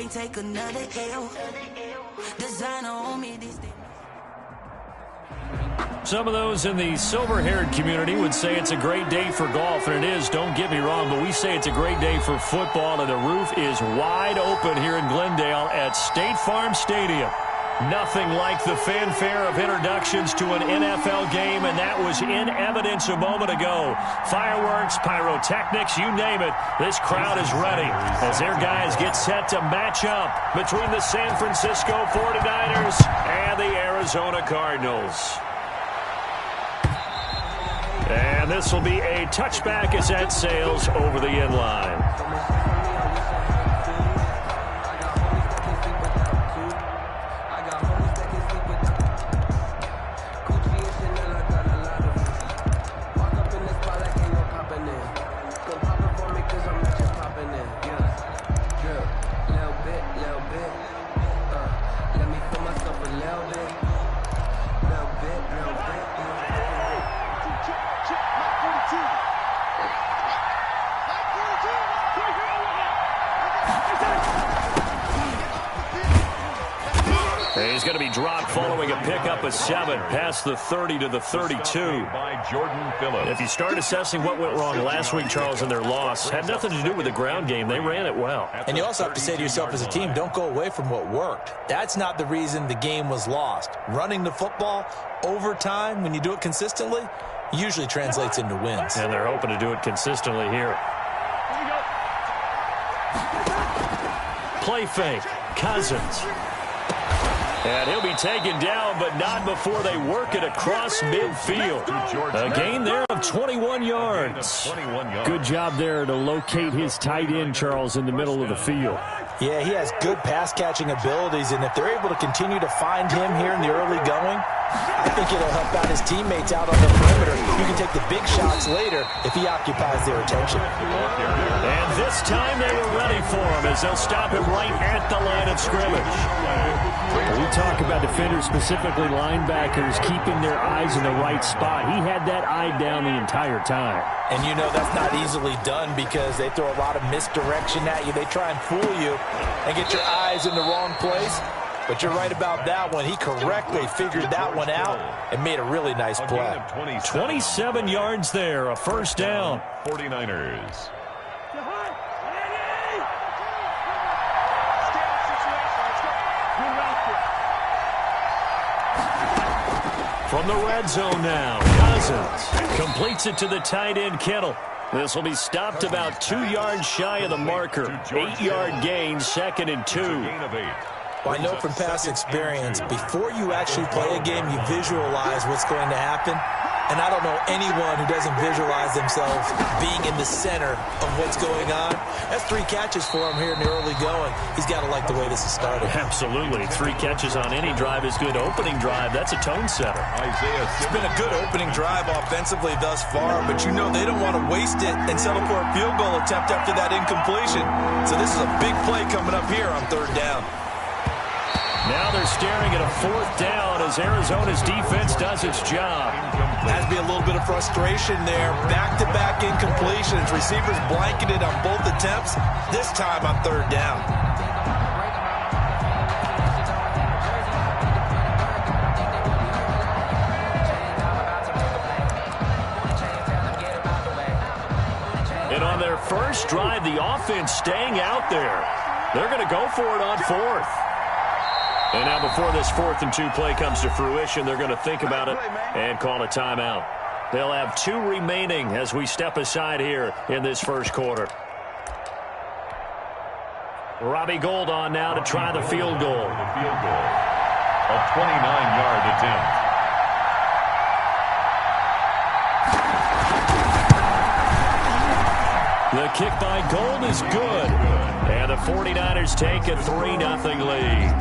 can't take another L. Designer on me, this thing. Some of those in the silver-haired community would say it's a great day for golf, and it is, don't get me wrong, but we say it's a great day for football, and the roof is wide open here in Glendale at State Farm Stadium. Nothing like the fanfare of introductions to an NFL game, and that was in evidence a moment ago. Fireworks, pyrotechnics, you name it. This crowd is ready as their guys get set to match up between the San Francisco 49ers and the Arizona Cardinals. And this will be a touchback as that sails over the end line. He's going to be dropped following a pickup of 7 past the 30 to the 32. By Jordan Phillips. If you start assessing what went wrong last week, Charles, in their loss, had nothing to do with the ground game. They ran it well. And you also have to say to yourself as a team, don't go away from what worked. That's not the reason the game was lost. Running the football over time, when you do it consistently, usually translates into wins. And they're hoping to do it consistently here. Play fake. Cousins. And he'll be taken down, but not before they work it across midfield. A gain there of 21 yards. Good job there to locate his tight end, Charles, in the middle of the field. Yeah, he has good pass-catching abilities, and if they're able to continue to find him here in the early going, I think it'll help out his teammates out on the perimeter. You can take the big shots later if he occupies their attention. And this time they were ready for him as they'll stop him right at the line of scrimmage. We talk about defenders, specifically linebackers, keeping their eyes in the right spot. He had that eye down the entire time. And you know that's not easily done because they throw a lot of misdirection at you. They try and fool you and get your eyes in the wrong place. But you're right about that one. He correctly figured that one out and made a really nice play. 27 yards there, a first down. 49ers. From the red zone now, Cousins completes it to the tight end, Kittle. This will be stopped about 2 yards shy of the marker. 8-yard gain, 2nd and 2. Well, I know from past experience, before you actually play a game, you visualize what's going to happen. And I don't know anyone who doesn't visualize themselves being in the center of what's going on. That's 3 catches for him here in the early going. He's got to like the way this is started. Absolutely. 3 catches on any drive is good. Opening drive, that's a tone setter. It's been a good opening drive offensively thus far, but you know they don't want to waste it and settle for a field goal attempt after that incompletion. So this is a big play coming up here on 3rd down. Now they're staring at a 4th down as Arizona's defense does its job. Has to be a little bit of frustration there. Back-to-back incompletions. Receivers blanketed on both attempts. This time on 3rd down. And on their first drive, the offense staying out there. They're going to go for it on 4th. And now before this 4th and 2 play comes to fruition, they're going to think about it and call a timeout. They'll have 2 remaining as we step aside here in this first quarter. Robbie Gould on now to try the field goal. A 29-yard attempt. The kick by Gould is good. And the 49ers take a 3-0 lead.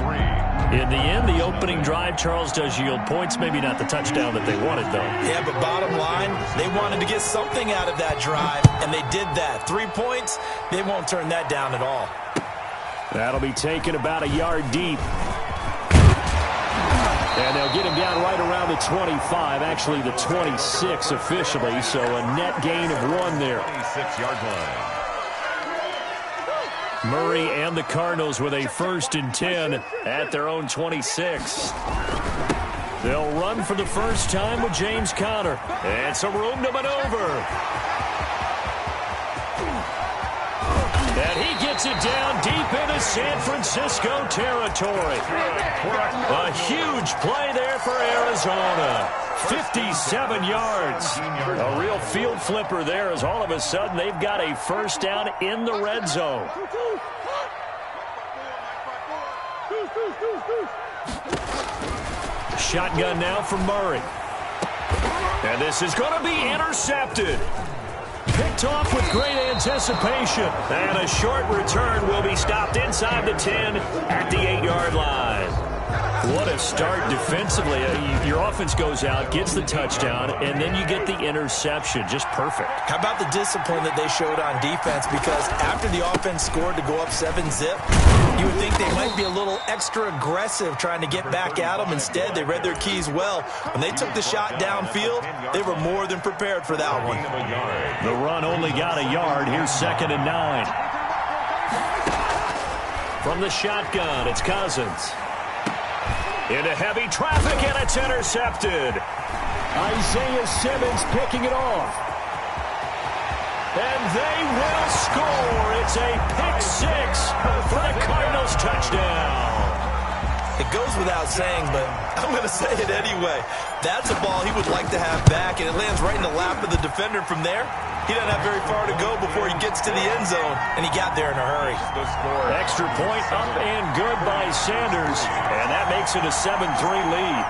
In the end, the opening drive, Charles, does yield points. Maybe not the touchdown that they wanted, though. Yeah, but bottom line, they wanted to get something out of that drive, and they did that. 3 points, they won't turn that down at all. That'll be taken about a yard deep. And they'll get him down right around the 25, actually the 26 officially, so a net gain of 1 there. 26-yard line. Murray and the Cardinals with a 1st and 10 at their own 26. They'll run for the first time with James Conner. And some room to maneuver. And he gets it down deep into San Francisco territory. A huge play there for Arizona. 57 yards. A real field flipper there as all of a sudden they've got a first down in the red zone. Shotgun now for Murray. And this is going to be intercepted. Picked off with great anticipation. And a short return will be stopped inside the 10 at the 8-yard line. What a start defensively. Your offense goes out, gets the touchdown, and then you get the interception. Just perfect. How about the discipline that they showed on defense? Because after the offense scored to go up 7-zip, you would think they might be a little extra aggressive trying to get back at them. Instead, they read their keys well. When they took the shot downfield, they were more than prepared for that one. The run only got a yard. Here's 2nd and 9. From the shotgun, it's Cousins. Into heavy traffic, and it's intercepted. Isaiah Simmons picking it off. And they will score. It's a pick 6 for the Cardinals touchdown. It goes without saying, but I'm going to say it anyway. That's a ball he would like to have back, and it lands right in the lap of the defender from there. He doesn't have very far to go before he gets to the end zone, and he got there in a hurry. Extra point up and good by Sanders, and that makes it a 7-3 lead.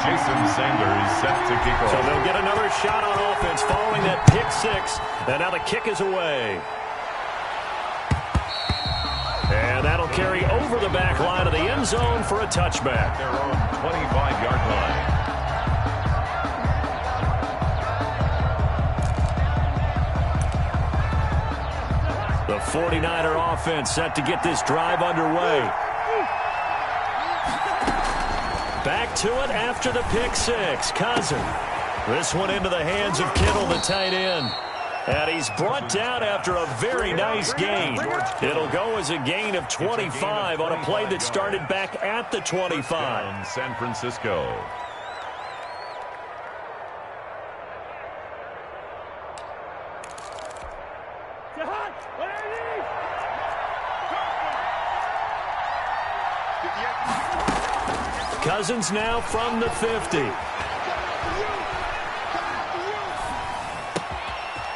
Jason Sanders set to kick off. So they'll get another shot on offense following that pick 6, and now the kick is away. And that'll carry over the back line of the end zone for a touchback. Their own 25-yard line. The 49er offense set to get this drive underway. Back to it after the pick 6. Cousins. This one into the hands of Kittle, the tight end. And he's brought down after a very nice gain. It'll go as a gain of 25 on a play that started back at the 25. San Francisco. Cousins now from the 50.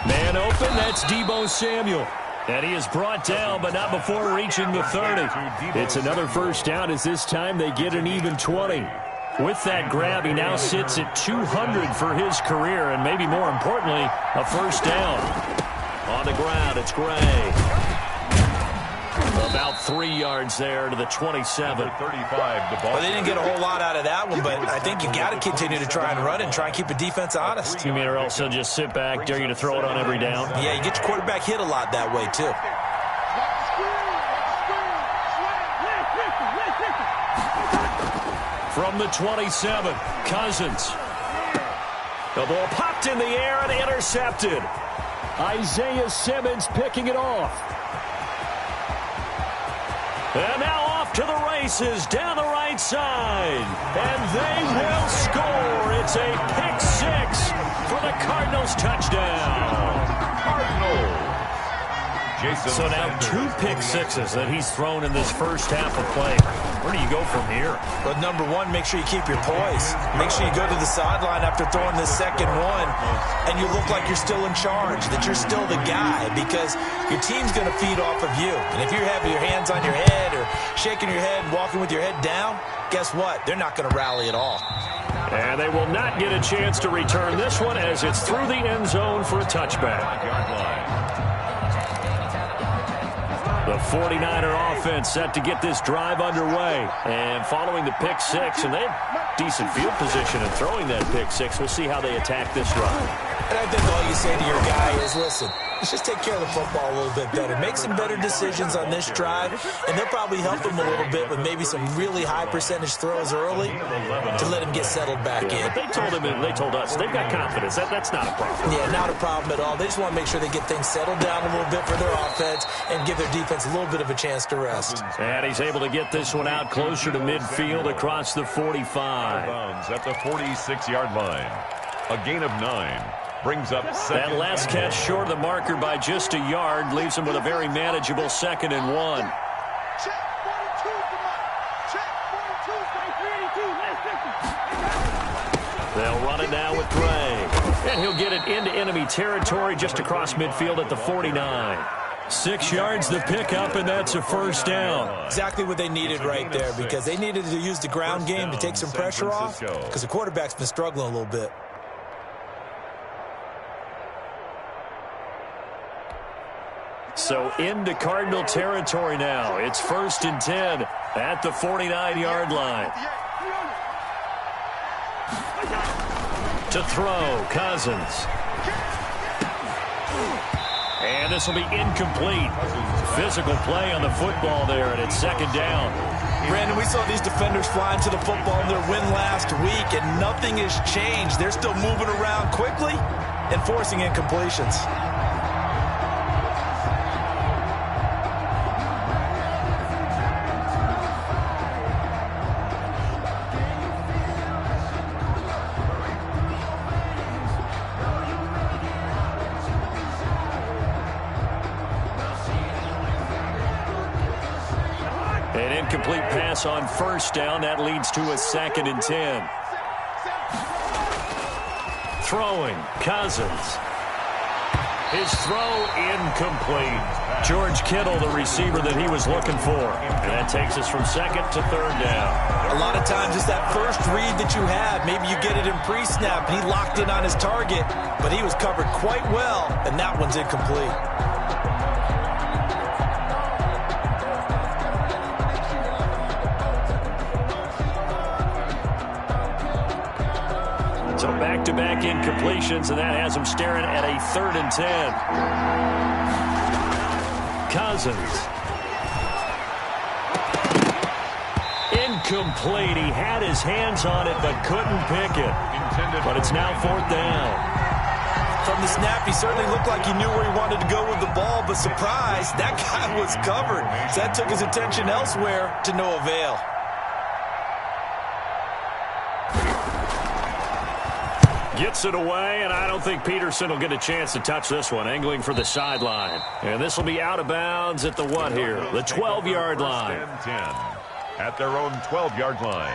Man open, that's Deebo Samuel. And he is brought down, but not before reaching the 30. It's another first down as this time they get an even 20. With that grab, he now sits at 200 for his career, and maybe more importantly, a first down. On the ground, it's Gray. About 3 yards there to the 27. 35. Well, they didn't get a whole lot out of that one, but I think you got to continue to try and run and try and keep the defense honest. You mean or else they'll just sit back, dare you to throw it on every down? Yeah, you get your quarterback hit a lot that way, too. From the 27, Cousins. The ball popped in the air and intercepted. Isaiah Simmons picking it off. And now off to the races down the right side. And they will score. It's a pick 6 for the Cardinals touchdown. Cardinals. So now 2 pick 6s that he's thrown in this first half of play. Where do you go from here? Well, number one, make sure you keep your poise. Make sure you go to the sideline after throwing this second one, and you look like you're still in charge, that you're still the guy, because your team's going to feed off of you. And if you're having your hands on your head or shaking your head and walking with your head down, guess what? They're not going to rally at all. And they will not get a chance to return this one as it's through the end zone for a touchback. The 49er offense set to get this drive underway. And following the pick 6, and they have decent field position in throwing that pick 6. We'll see how they attack this drive. And I think all you say to your guy is, listen, let's just take care of the football a little bit better. Make some better decisions on this drive, and they'll probably help him a little bit with maybe some really high percentage throws early to let him get settled back in. But they told us they've got confidence. That's not a problem. Yeah, not a problem at all. They just want to make sure they get things settled down a little bit for their offense and give their defense a little bit of a chance to rest. And he's able to get this one out closer to midfield across the 45. At the 46-yard line. A gain of 9. Brings up second. That last catch short of the marker by just a yard leaves him with a very manageable 2nd and 1. They'll run it now with Gray. And he'll get it into enemy territory just across midfield at the 49. 6 yards the pickup, and that's a first down. Exactly what they needed right there, because they needed to use the ground game to take some pressure off, because the quarterback's been struggling a little bit. So into Cardinal territory now. It's 1st and 10 at the 49-yard line. To throw, Cousins. And this will be incomplete. Physical play on the football there, and it's 2nd down. Brandon, we saw these defenders flying to the football in their win last week, and nothing has changed. They're still moving around quickly and forcing incompletions. An incomplete pass on 1st down. That leads to a 2nd and 10. Throwing, Cousins. His throw incomplete. George Kittle, the receiver that he was looking for. And that takes us from 2nd to 3rd down. A lot of times it's that first read that you have. Maybe you get it in pre-snap, and he locked in on his target, but he was covered quite well, and that one's incomplete. So back-to-back incompletions, and that has him staring at a 3rd and 10. Cousins. Incomplete. He had his hands on it but couldn't pick it. But it's now 4th down. From the snap, he certainly looked like he knew where he wanted to go with the ball, but surprise, that guy was covered. So that took his attention elsewhere to no avail. Gets it away, and I don't think Peterson will get a chance to touch this one. Angling for the sideline. And this will be out of bounds at the what here? The 12-yard line. 10 at their own 12-yard line.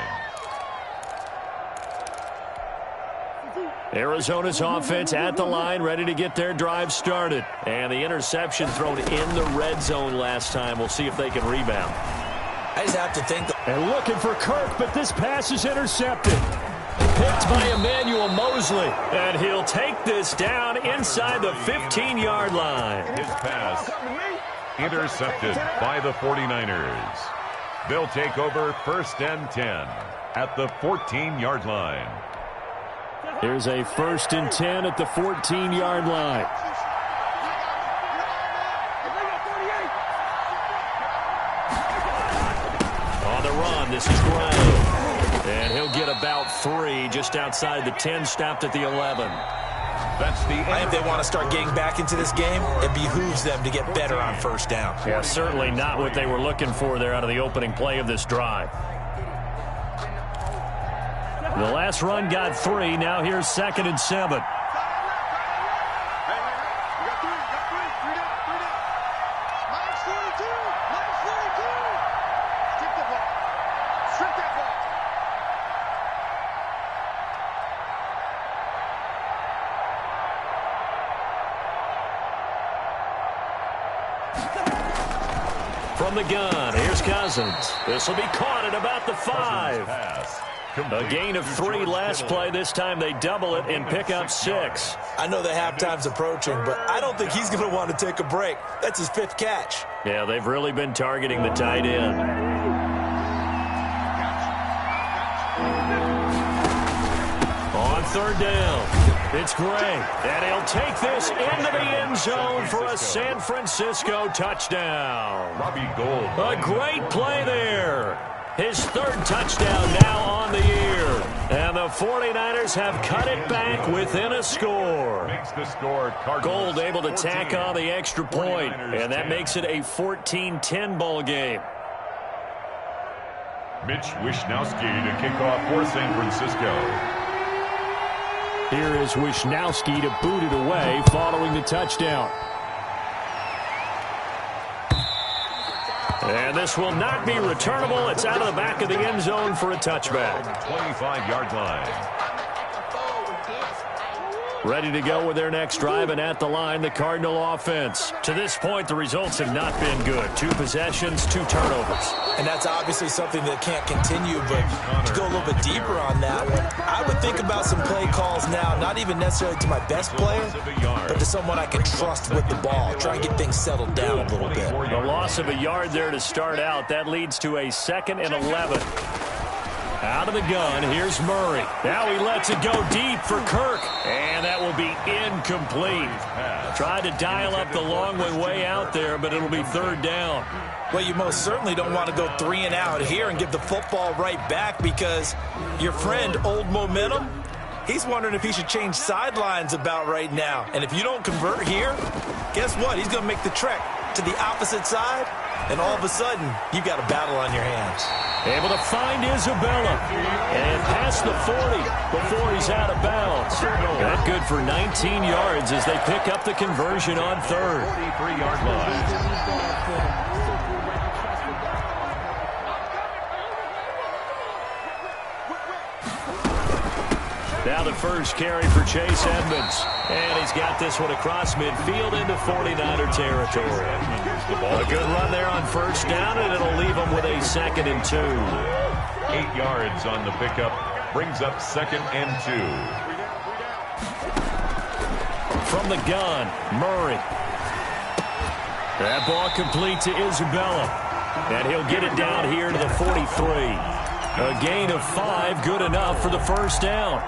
Arizona's offense at the line, ready to get their drive started. And the interception thrown in the red zone last time. We'll see if they can rebound. I just have to think. And looking for Kirk, but this pass is intercepted. Picked by Emmanuel Mosley. And he'll take this down inside the 15-yard line. His pass intercepted by the 49ers. They'll take over 1st and 10 at the 14-yard line. Here's a 1st and 10 at the 14-yard line. On the run, this is Gray. And he'll get about 3 just outside the 10, stopped at the 11. That's the end. I think they want to start getting back into this game. It behooves them to get better on 1st down. Yeah, certainly not what they were looking for there out of the opening play of this drive. The last run got 3. Now here's 2nd and 7. From the gun, here's Cousins. This will be caught at about the 5. A gain of 3 last play. This time they double it and pick up 6. I know the halftime's approaching, but I don't think he's going to want to take a break. That's his 5th catch. Yeah, they've really been targeting the tight end. On 3rd down. It's Gray, and he'll take this into the end zone for a San Francisco touchdown. A great play there. His third touchdown now on the year. And the 49ers have cut it back within a score. Gold able to tack on the extra point, and that makes it a 14-10 ball game. Mitch Wishnowsky to kick off for San Francisco. Here is Wishnowsky to boot it away following the touchdown. And this will not be returnable. It's out of the back of the end zone for a touchback. 25-yard line. Ready to go with their next drive, and at the line, the Cardinal offense. To this point, the results have not been good. 2 possessions, 2 turnovers. And that's obviously something that can't continue, but to go a little bit deeper on that one, I would think about some play calls now, not even necessarily to my best player, but to someone I can trust with the ball. Try and get things settled down a little bit. A loss of a yard there to start out. That leads to a 2nd and 11. Out of the gun, here's Murray. Now he lets it go deep for Kirk, and that will be incomplete. Tried to dial up the long one way out there, but it'll be 3rd down. Well, you most certainly don't want to go 3 and out here and give the football right back, because your friend, Old Momentum, he's wondering if he should change sidelines about right now. And if you don't convert here, guess what? He's going to make the trek to the opposite side, and all of a sudden, you've got a battle on your hands. Able to find Isabella, and past the 40 before he's out of bounds. Got good for 19 yards as they pick up the conversion on 3rd. 43-yard line. Now the first carry for Chase Edmonds. And he's got this one across midfield into 49er territory. A good run there on 1st down, and it'll leave him with a 2nd and 2. 8 yards on the pickup. Brings up 2nd and 2. From the gun, Murray. That ball complete to Isabella. And he'll get it down here to the 43. A gain of 5, good enough for the 1st down.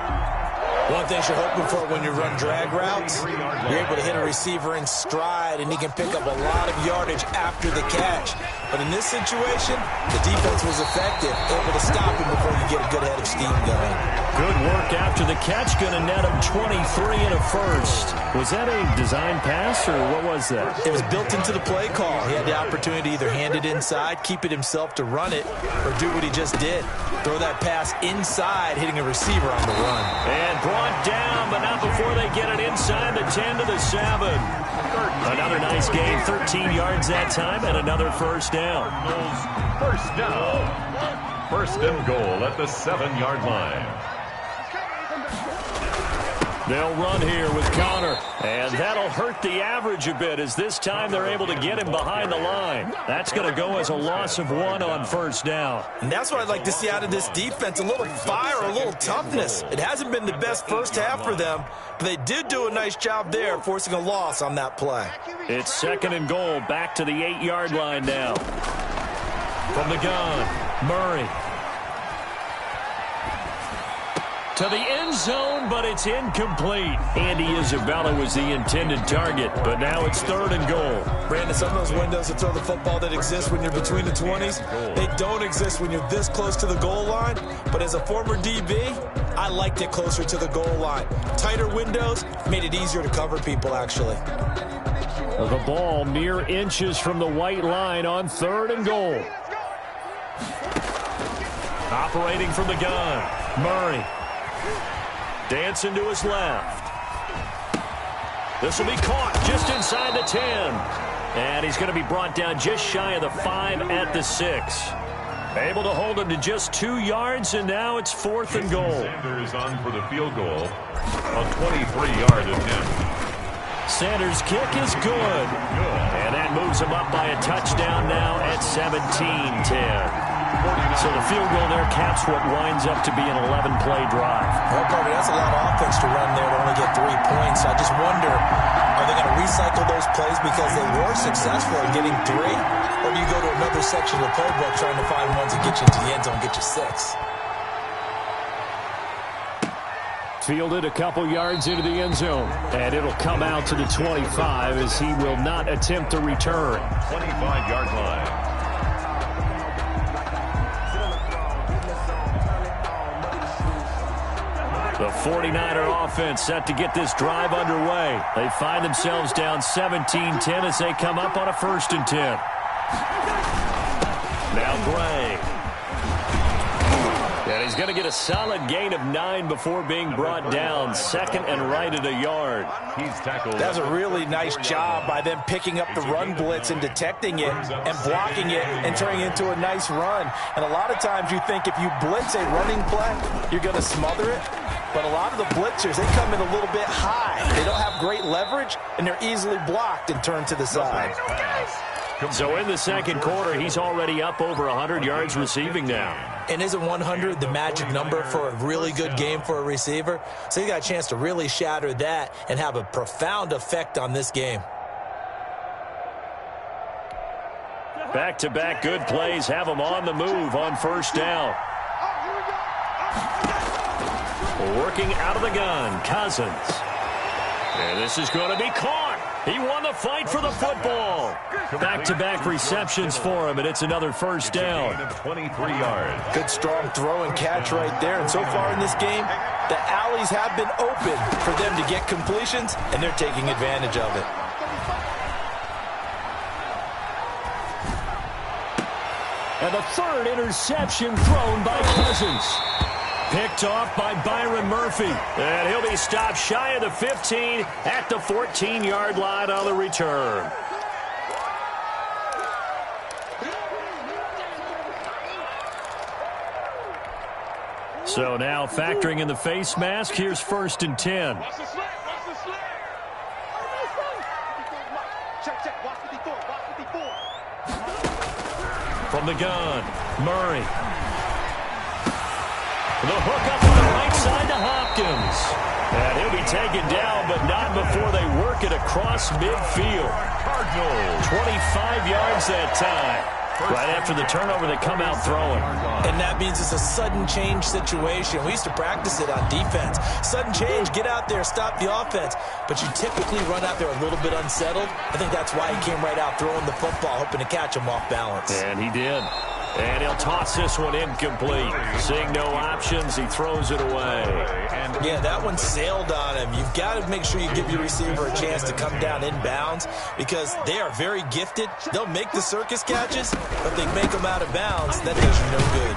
One thing you're hoping for when you run drag routes, you're able to hit a receiver in stride, and he can pick up a lot of yardage after the catch. But in this situation, the defense was effective, able to stop him before you get a good head of steam going. Good work after the catch, going to net him 23 and a 1st. Was that a design pass, or what was that? It was built into the play call. He had the opportunity to either hand it inside, keep it himself to run it, or do what he just did. Throw that pass inside, hitting a receiver on the run. And brought down, but not before they get it inside the 10 to the 7. Another nice gain, 13 yards that time, and another 1st down. First down. 1st and goal at the 7-yard line. They'll run here with Connor, and that'll hurt the average a bit, as this time they're able to get him behind the line. That's going to go as a loss of 1 on 1st down. And that's what I'd like to see out of this defense, a little fire, a little toughness. It hasn't been the best 1st half for them, but they did do a nice job there, forcing a loss on that play. It's 2nd and goal, back to the 8-yard line now. From the gun, Murray. To the end zone, but it's incomplete. Andy Isabella was the intended target, but now it's 3rd and goal. Brandon, some of those windows to throw the football that exist when you're between the 20s, they don't exist when you're this close to the goal line. But as a former DB, I liked it closer to the goal line. Tighter windows made it easier to cover people, actually. The ball mere inches from the white line on 3rd and goal. Operating from the gun, Murray. Dancing to his left. This will be caught just inside the 10. And he's going to be brought down just shy of the 5 at the 6. Able to hold him to just 2 yards, and now it's 4th and goal. Sanders on for the field goal. A 23-yard attempt. Sanders' kick is good. And that moves him up by a touchdown now at 17-10. So the field goal there caps what winds up to be an 11-play drive. Well, Carter, that's a lot of offense to run there to only get 3 points. I just wonder, are they going to recycle those plays because they were successful in getting 3? Or do you go to another section of the playbook trying to find ones that get you into the end zone and get you 6? Fielded a couple yards into the end zone. And it'll come out to the 25 as he will not attempt to return. 25-yard line. The 49er offense set to get this drive underway. They find themselves down 17-10 as they come up on a 1st and 10. Now Gray. And he's going to get a solid gain of 9 before being brought down. 2nd and right at a yard. He's tackled. That's a really nice job by them picking up the run blitz and detecting it and blocking it and turning it into a nice run. And a lot of times you think if you blitz a running play, you're going to smother it. But a lot of the blitzers, they come in a little bit high. They don't have great leverage, and they're easily blocked and turned to the side. So in the 2nd quarter, he's already up over 100 yards receiving now. And isn't 100 the magic number for a really good game for a receiver? So he got a chance to really shatter that and have a profound effect on this game. Back-to-back good plays have him on the move on 1st down. Working out of the gun, Cousins. And this is going to be caught. He won the fight for the football. Back-to-back receptions for him, and it's another 1st down. 23 yards. Good strong throw and catch right there. And so far in this game, the alleys have been open for them to get completions, and they're taking advantage of it. And the 3rd interception thrown by Cousins. Picked off by Byron Murphy. And he'll be stopped shy of the 15 at the 14-yard line on the return. So now factoring in the face mask, here's 1st and 10. From the gun, Murray. The hook up on the right side to Hopkins. And he'll be taken down, but not before they work it across midfield. Cardinals. 25 yards that time. Right after the turnover, they come out throwing. And that means it's a sudden change situation. We used to practice it on defense. Sudden change, get out there, stop the offense. But you typically run out there a little bit unsettled. I think that's why he came right out throwing the football, hoping to catch him off balance. And he did. And he'll toss this one incomplete. Seeing no options, he throws it away. Yeah, that one sailed on him. You've got to make sure you give your receiver a chance to come down inbounds because they are very gifted. They'll make the circus catches, but they make them out of bounds. That does you no good.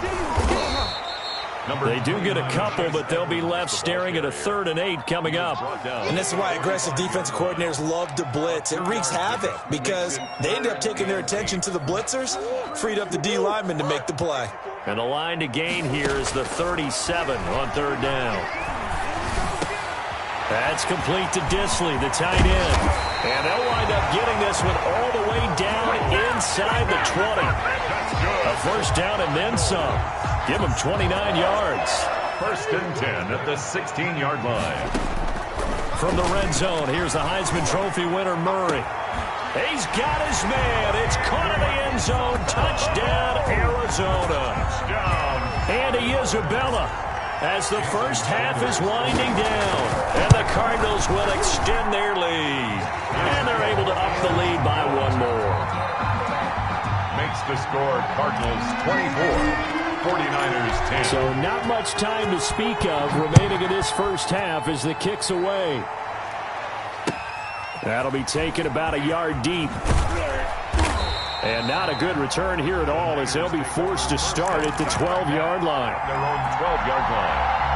They do get a couple, but they'll be left staring at a 3rd and 8 coming up. And this is why aggressive defensive coordinators love to blitz. It wreaks havoc because they end up taking their attention to the blitzers, freed up the D lineman to make the play. And the line to gain here is the 37 on 3rd down. That's complete to Disley, the tight end. And they'll wind up getting this one all the way down inside the 20. A 1st down and then some. Give him 29 yards. 1st and 10 at the 16-yard line. From the red zone, here's the Heisman Trophy winner, Murray. He's got his man. It's caught in the end zone. Touchdown, Arizona. Andy Isabella as the 1st half is winding down. And the Cardinals will extend their lead. And they're able to up the lead by 1 more. Makes the score Cardinals 24. 49ers 10. So not much time to speak of remaining in this 1st half as the kick's away. That'll be taken about a yard deep. And not a good return here at all as they'll be forced to start at the 12-yard line. Their own 12-yard line.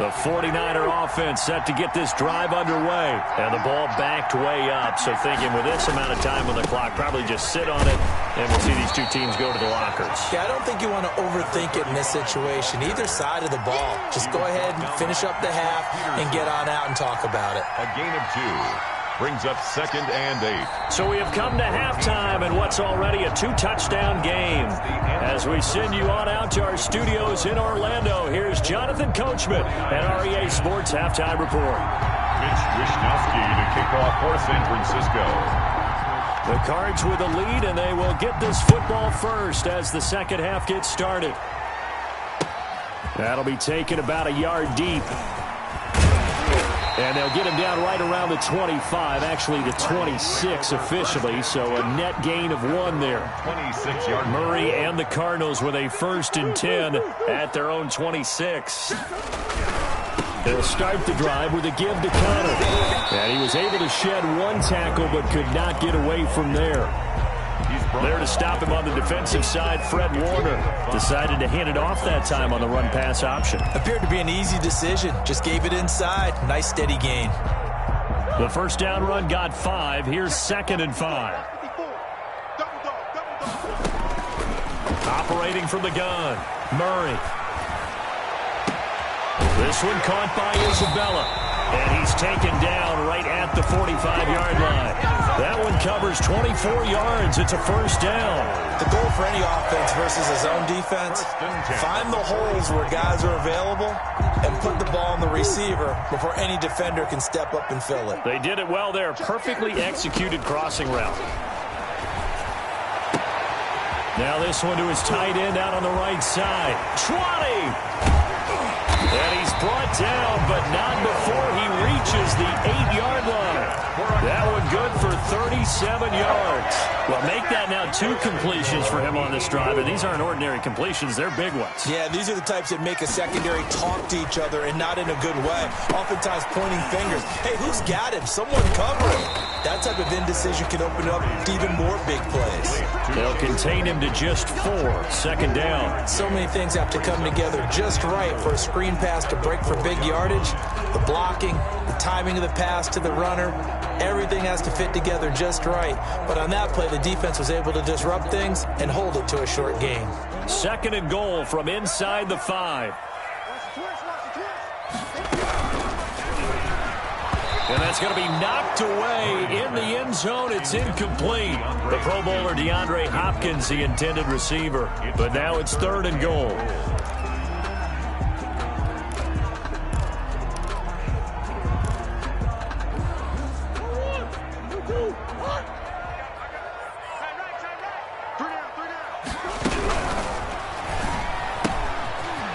The 49er offense set to get this drive underway. And the ball backed way up. So thinking with this amount of time on the clock, probably just sit on it, and we'll see these two teams go to the lockers. Yeah, I don't think you want to overthink it in this situation. Either side of the ball. Just go ahead and finish up the half and get on out and talk about it. A gain of 2. Brings up 2nd and 8. So we have come to halftime in what's already a 2-touchdown game. As we send you on out to our studios in Orlando, here's Jonathan Coachman at REA Sports Halftime Report. Mitch Wishnowsky to kick off for San Francisco. The Cards with a lead, and they will get this football first as the second half gets started. That'll be taken about a yard deep. And they'll get him down right around the 25, actually the 26 officially, so a net gain of 1 there. 26-yard Murray and the Cardinals with a 1st and 10 at their own 26. They'll start the drive with a give to Connor. And he was able to shed 1 tackle but could not get away from there. There to stop him on the defensive side, Fred Warner decided to hand it off that time on the run-pass option. Appeared to be an easy decision. Just gave it inside. Nice steady gain. The first down run got 5. Here's 2nd and 5. Operating from the gun, Murray. This one caught by Isabella. And he's taken down right at the 45-yard line. That one covers 24 yards. It's a first down. The goal for any offense versus a zone defense, find the holes where guys are available and put the ball on the receiver before any defender can step up and fill it. They did it well there. Perfectly executed crossing route. Now this one to his tight end out on the right side. 20! And he's brought down, but not before he reaches the 8-yard line. That one good for 37 yards. Well, make that now 2 completions for him on this drive, and these aren't ordinary completions. They're big ones. Yeah, these are the types that make a secondary talk to each other and not in a good way. Oftentimes pointing fingers. Hey, who's got him? Someone cover him. That type of indecision can open up to even more big plays. They'll contain him to just 4. 2nd down. So many things have to come together just right for a screen pass to break for big yardage. The blocking, the timing of the pass to the runner, everything has to fit together just right. But on that play, the defense was able to disrupt things and hold it to a short gain. 2nd and goal from inside the 5. And that's going to be knocked away in the end zone. It's incomplete. The Pro Bowler DeAndre Hopkins, the intended receiver. But now it's 3rd and goal.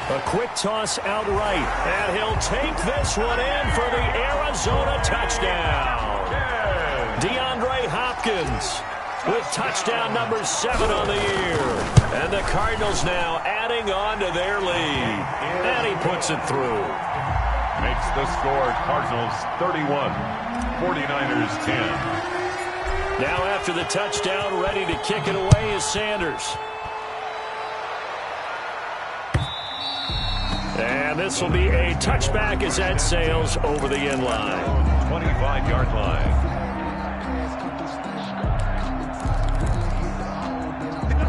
A quick toss out right, and he'll take this one in for the Arizona touchdown. DeAndre Hopkins with touchdown number 7 on the year. And the Cardinals now adding on to their lead. And he puts it through. Makes the score Cardinals 31, 49ers 10. Now after the touchdown, ready to kick it away is Sanders. And this will be a touchback as that sails over the end line. 25-yard line.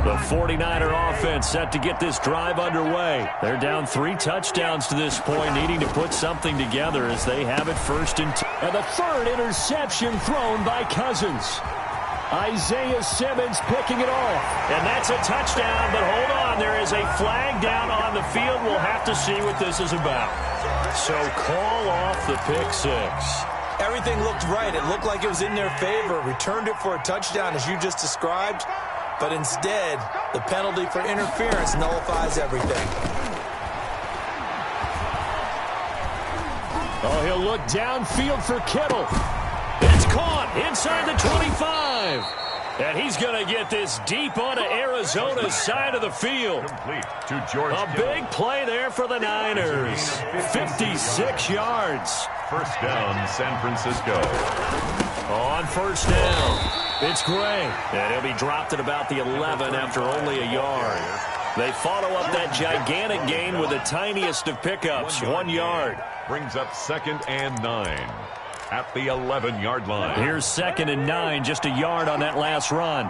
The 49er offense set to get this drive underway. They're down 3 touchdowns to this point, needing to put something together as they have it 1st and 10. And the 3rd interception thrown by Cousins. Isaiah Simmons picking it off. And that's a touchdown, but hold on. There is a flag down on the field. We'll have to see what this is about. So call off the pick 6. Everything looked right. It looked like it was in their favor. Returned it for a touchdown, as you just described. But instead, the penalty for interference nullifies everything. Oh, he'll look downfield for Kittle. It's caught inside the 25. And he's going to get this deep onto Arizona's side of the field. Complete to George A Kittle. big play there for the Niners. 56 yards. First down, San Francisco. On 1st down, it's Gray. And he'll be dropped at about the 11 after only a yard. They follow up that gigantic gain with the tiniest of pickups, 1 yard. Brings up 2nd and 9. At the 11-yard line. Here's 2nd and 9, just a yard on that last run.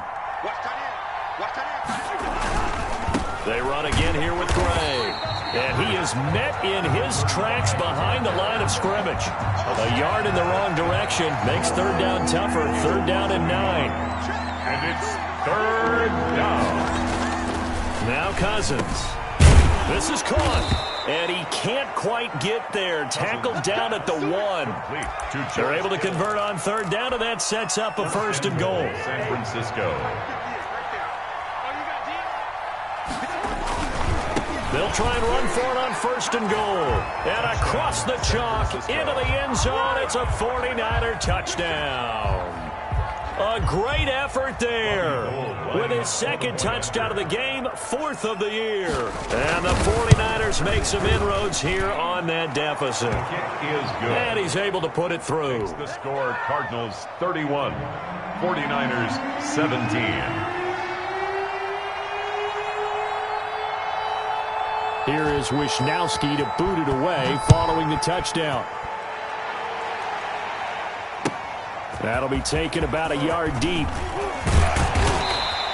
They run again here with Gray. And he is met in his tracks behind the line of scrimmage. A yard in the wrong direction makes 3rd down tougher. 3rd down and 9. And it's 3rd down. Now Cousins. This is caught. and he can't quite get there. Tackled down at the 1. They're able to convert on third down, and that sets up a first and goal. San Francisco. They'll try and run for it on first and goal. And across the chalk, into the end zone, it's a 49er touchdown. A great effort there. With his second touchdown of the game, 4th of the year. And the 49ers make some inroads here on that deficit. Kick is good. And he's able to put it through. Makes the score Cardinals 31, 49ers 17. Here is Wisnowski to boot it away following the touchdown. That'll be taken about a yard deep.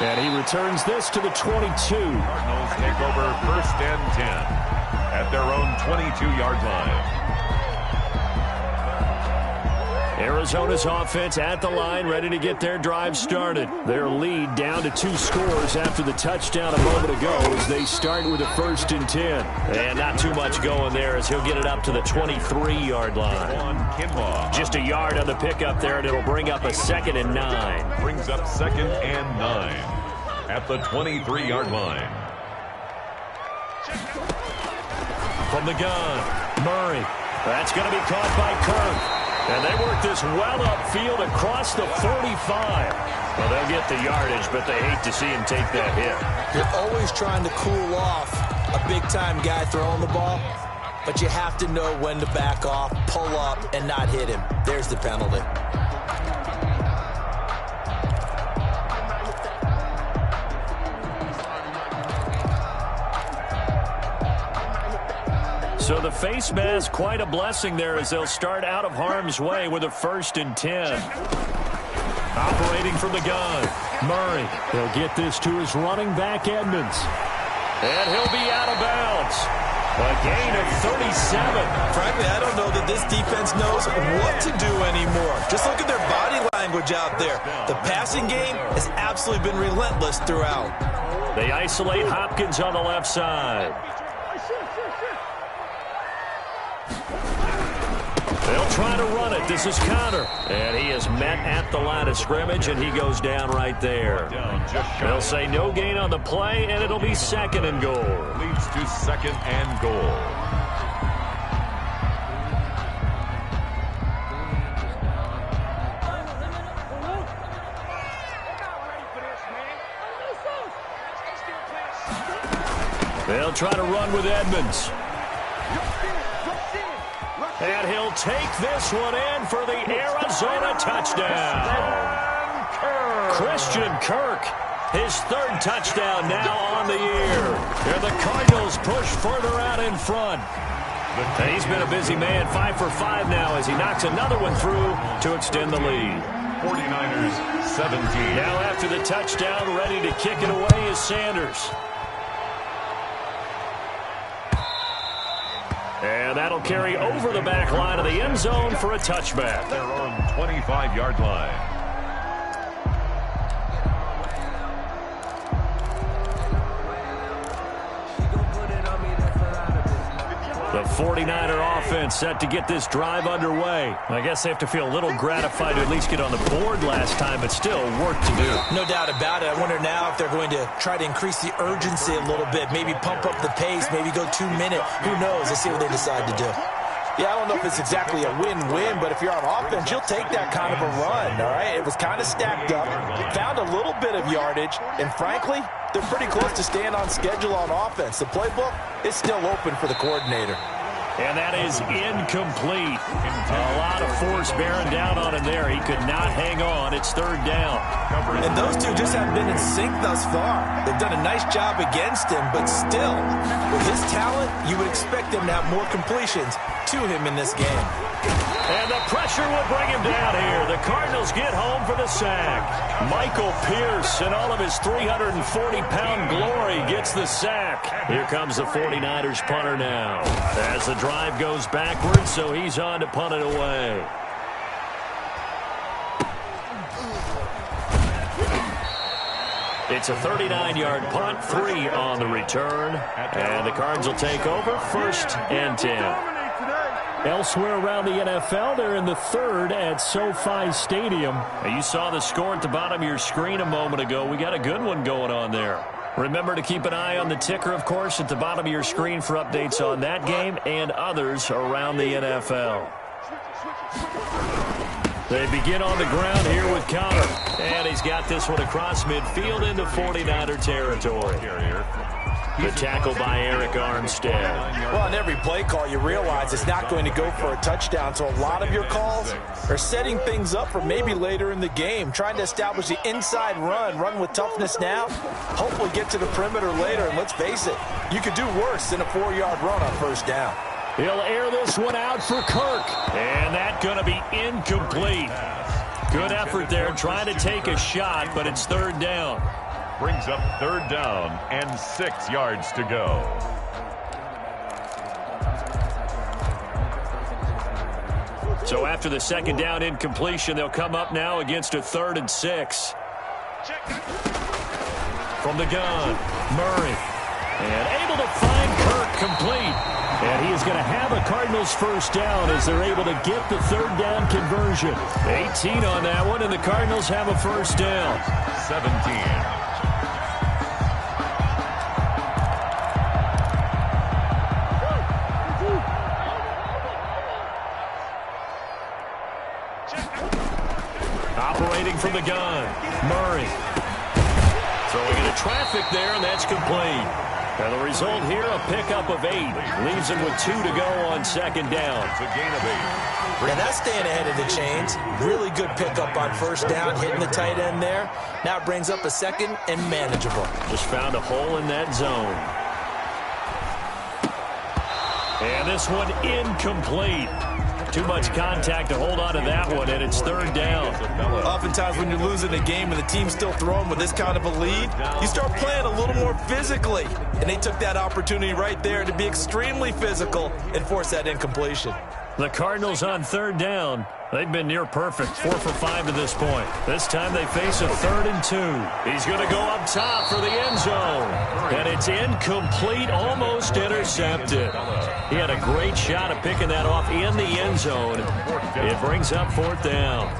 And he returns this to the 22. Cardinals take over first and 10 at their own 22-yard line. Arizona's offense at the line, ready to get their drive started. Their lead down to 2 scores after the touchdown a moment ago as they start with a first and 10. And not too much going there as he'll get it up to the 23-yard line. Just a yard on the pickup there, and it'll bring up a 2nd and 9. Brings up 2nd and 9 at the 23-yard line. From the gun, Murray. That's going to be caught by Kirk. And they work this well upfield across the 45. Well, they'll get the yardage, but they hate to see him take that hit. You're always trying to cool off a big-time guy throwing the ball, but you have to know when to back off, pull up, and not hit him. There's the penalty. So the face mask, quite a blessing there as they'll start out of harm's way with a first and 10. Operating from the gun, Murray. He'll get this to his running back, Edmonds. And he'll be out of bounds. A gain of 37. Frankly, I don't know that this defense knows what to do anymore. Just look at their body language out there. The passing game has absolutely been relentless throughout. They isolate Hopkins on the left side. They'll try to run it. This is Connor. And he is met at the line of scrimmage, and he goes down right there. They'll say no gain on the play, and it'll be 2nd and goal. Leads to 2nd and goal. They'll try to run with Edmonds. And he'll take this one in for the Arizona touchdown. Christian Kirk, his 3rd touchdown now on the year. And the Cardinals push further out in front. And he's been a busy man, 5 for 5 now as he knocks another one through to extend the lead. 49ers 17. Now after the touchdown, ready to kick it away is Sanders. And that'll carry over the back line of the end zone for a touchback. Their own 25-yard line. The 49er offense set to get this drive underway. I guess they have to feel a little gratified to at least get on the board last time, but still work to do. No doubt about it. I wonder now if they're going to try to increase the urgency a little bit, maybe pump up the pace, maybe go 2-minute. Who knows? Let's see what they decide to do. Yeah, I don't know if it's exactly a win-win, but if you're on offense, you'll take that kind of a run, all right? It was kind of stacked up, found a little bit of yardage, and frankly, they're pretty close to staying on schedule on offense. The playbook is still open for the coordinator. And that is incomplete. A lot of force bearing down on him there. He could not hang on. It's 3rd down. And those two just haven't been in sync thus far. They've done a nice job against him, but still, with his talent, you would expect them to have more completions to him in this game. And the pressure will bring him down here. The Cardinals get home for the sack. Michael Pierce and all of his 340-pound glory gets the sack. Here comes the 49ers punter now. As the drive goes backwards, so he's on to punt it away. It's a 39-yard punt, 3 on the return. And the Cards will take over, 1st and 10. Elsewhere around the NFL, they're in the 3rd at SoFi Stadium. You saw the score at the bottom of your screen a moment ago. We got a good one going on there. Remember to keep an eye on the ticker, of course, at the bottom of your screen for updates on that game and others around the NFL. They begin on the ground here with Connor. And he's got this one across midfield into 49er territory. The tackle by Eric Armstead. Well, on every play call, you realize it's not going to go for a touchdown. So a lot of your calls are setting things up for maybe later in the game, trying to establish the inside run with toughness now, hopefully get to the perimeter later. And let's face it, you could do worse than a 4-yard run on 1st down. He'll air this one out for Kirk. And that's going to be incomplete. Good effort there trying to take a shot, but it's 3rd down. Brings up 3rd down and 6 yards to go. So after the 2nd down incompletion, they'll come up now against a 3rd and 6. From the gun, Murray. And able to find Kirk complete. And he is going to have a Cardinals 1st down as they're able to get the 3rd down conversion. 18 on that one, and the Cardinals have a 1st down. 17. Operating from the gun, Murray. Throwing into traffic there, and that's complete. And the result here, a pickup of 8. Leaves him with 2 to go on 2nd down. It's a gain of 8. And that's staying ahead of the chains. Really good pickup on 1st down, hitting the tight end there. Now it brings up a 2nd and manageable. Just found a hole in that zone. And this one incomplete. Too much contact to hold on to that one, and it's 3rd down. Oftentimes when you're losing a game and the team's still throwing with this kind of a lead, you start playing a little more physically. And they took that opportunity right there to be extremely physical and force that incompletion. The Cardinals on 3rd down. They've been near perfect, 4 for 5 to this point. This time they face a 3rd and 2. He's going to go up top for the end zone. And it's incomplete, almost intercepted. He had a great shot at picking that off in the end zone. It brings up 4th down.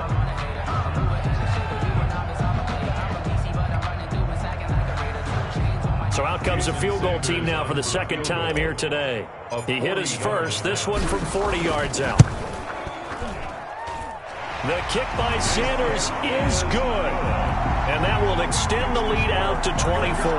So out comes the field goal team now for the 2nd time here today. He hit his first, this one from 40 yards out. The kick by Sanders is good. And that will extend the lead out to 24.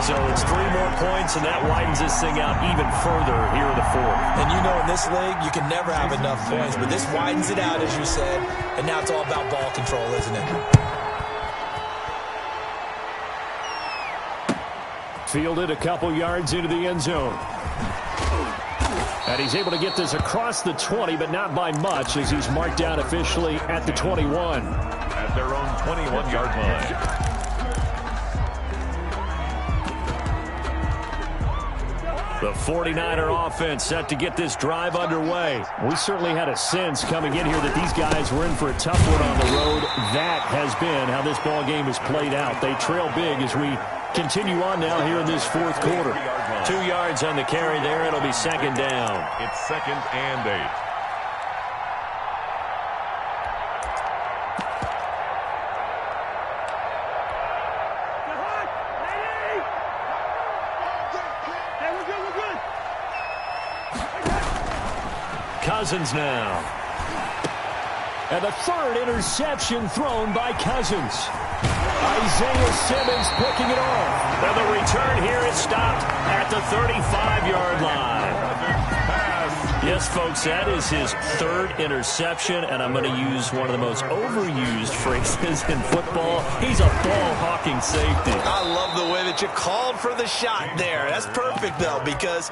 So it's 3 more points, and that widens this thing out even further here in the 4th. And you know in this league, you can never have enough points, but this widens it out, as you said. And now it's all about ball control, isn't it? Fielded a couple yards into the end zone. And he's able to get this across the 20, but not by much, as he's marked down officially at the 21. At their own 21-yard line. The 49er offense set to get this drive underway. We certainly had a sense coming in here that these guys were in for a tough one on the road. That has been how this ball game has played out. They trail big as we continue on now here in this 4th quarter. 2 yards on the carry there. It'll be 2nd down. It's 2nd and 8. Cousins now. And the 3rd interception thrown by Cousins. Isaiah Simmons picking it off. And the return here is stopped at the 35-yard line. Yes, folks, that is his 3rd interception, and I'm going to use one of the most overused phrases in football. He's a ball-hawking safety. I love the way that you called for the shot there. That's perfect, though, because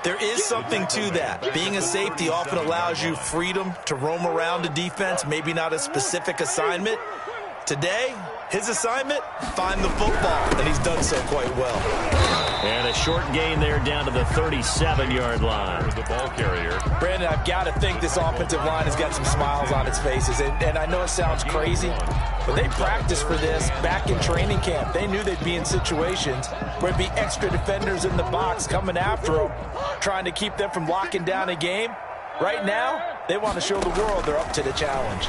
there is something to that. Being a safety often allows you freedom to roam around the defense, maybe not a specific assignment. Today, his assignment, find the football, and he's done so quite well. And a short gain there down to the 37-yard line. The ball carrier. Brandon, I've got to think this offensive line has got some smiles on its faces. And I know it sounds crazy, but they practiced for this back in training camp. They knew they'd be in situations where there'd be extra defenders in the box coming after them, trying to keep them from locking down a game. Right now, they want to show the world they're up to the challenge.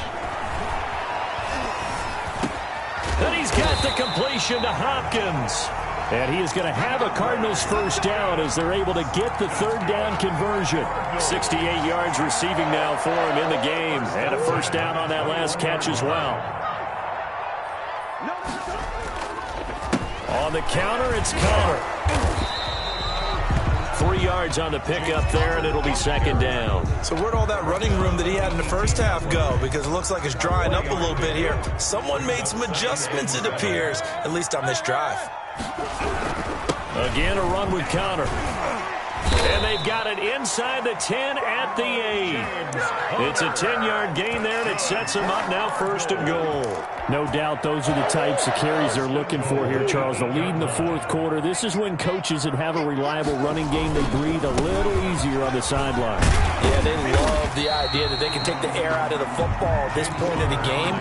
And he's got the completion to Hopkins. And he is going to have a Cardinals first down as they're able to get the third down conversion. 68 yards receiving now for him in the game. And a first down on that last catch as well. On the counter, it's Connor. 3 yards on the pickup there, and it'll be second down. So where'd all that running room that he had in the first half go? Because it looks like it's drying up a little bit here. Someone made some adjustments, it appears, at least on this drive. Again, a run with Connor. And they've got it inside the 10 at the 8. It's a 10-yard gain there, and it sets them up now first and goal. No doubt those are the types of carries they're looking for here, Charles. The lead in the fourth quarter. This is when coaches that have a reliable running game, they breathe a little easier on the sideline. Yeah, they love the idea that they can take the air out of the football at this point in the game.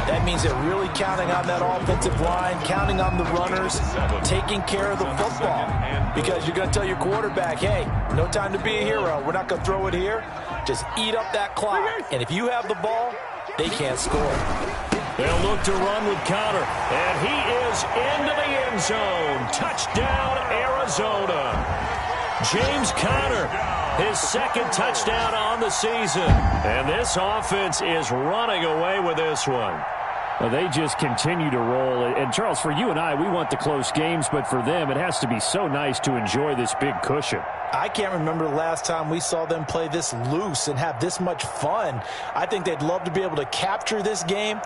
That means they're really counting on that offensive line, counting on the runners, taking care of the football. Because you're going to tell your quarterback, hey, no time to be a hero. We're not going to throw it here. Just eat up that clock. And if you have the ball, they can't score. They'll look to run with Connor. And he is into the end zone. Touchdown, Arizona. James Conner, his second touchdown on the season. And this offense is running away with this one. Well, they just continue to roll. And, Charles, for you and I, we want the close games, but for them, it has to be so nice to enjoy this big cushion. I can't remember the last time we saw them play this loose and have this much fun. I think they'd love to be able to capture this game,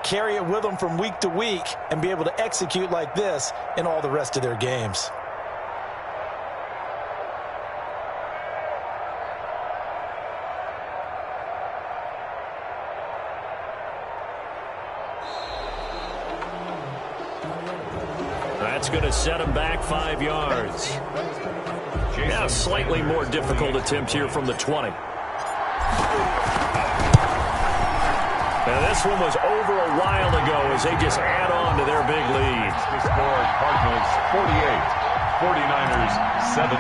carry it with them from week to week, and be able to execute like this in all the rest of their games. That's going to set him back 5 yards. Now, slightly more difficult attempt here from the 20. Now, this one was over a while ago as they just add on to their big lead. The score, Cardinals 48, 49ers 17.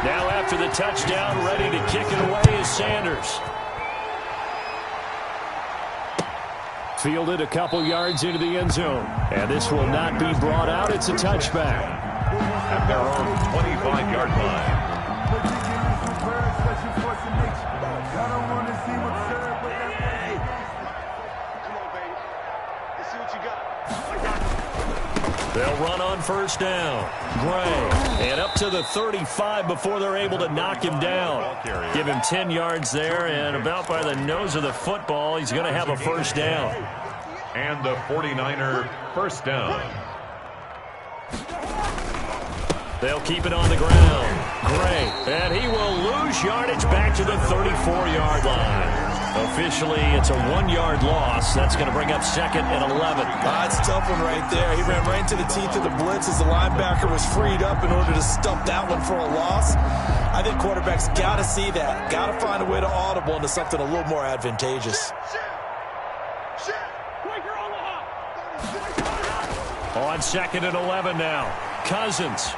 Now, after the touchdown, ready to kick it away is Sanders. Fielded a couple yards into the end zone. And this will not be brought out. It's a touchback. At their own 25-yard line. They'll run on first down. Gray. And up to the 35 before they're able to knock him down. Give him 10 yards there, and about by the nose of the football, he's going to have a first down. And the 49er first down. They'll keep it on the ground. Gray. And he will lose yardage back to the 34-yard line. Officially, it's a 1-yard loss. That's going to bring up second and 11. That's a tough one right there. He ran right into the teeth of the blitz as the linebacker was freed up in order to stump that one for a loss. I think quarterbacks got to see that. Got to find a way to audible into something a little more advantageous. On second and 11 now. Cousins.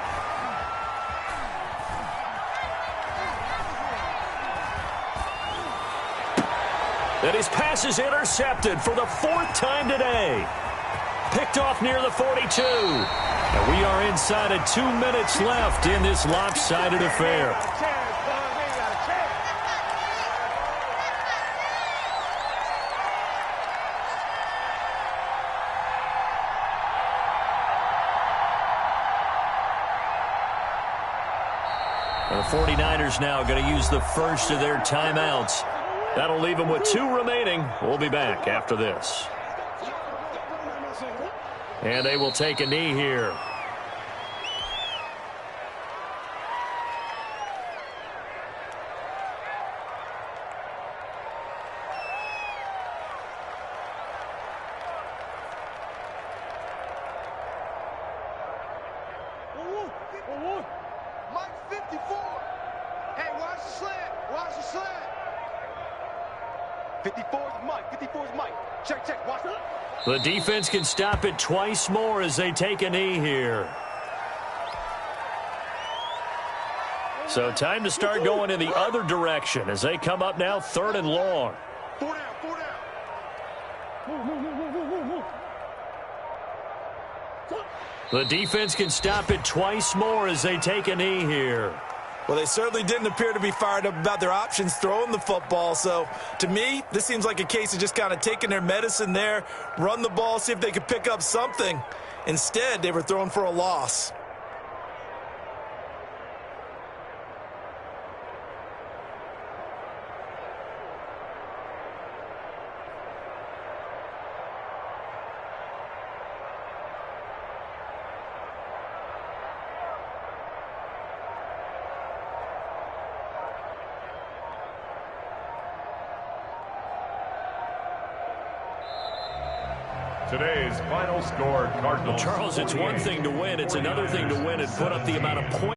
And his pass is intercepted for the 4th time today. Picked off near the 42. And we are inside of 2 minutes left in this lopsided affair. And the 49ers now going to use the first of their timeouts. That'll leave them with 2 remaining. We'll be back after this. And they will take a knee here. Mike 54. Hey, watch the slant. Watch the slant. 54 is Mike. 54 is Mike. Check, check. Watch it. The defense can stop it twice more as they take a knee here. So time to start going in the other direction as they come up now 3rd and long. 4 down, 4 down. The defense can stop it twice more as they take a knee here. Well, they certainly didn't appear to be fired up about their options throwing the football. So, to me, this seems like a case of just kind of taking their medicine there, run the ball, see if they could pick up something. Instead, they were throwing for a loss. Today's final score, Cardinals. Charles, it's one thing to win. It's another thing to win and put up the amount of points.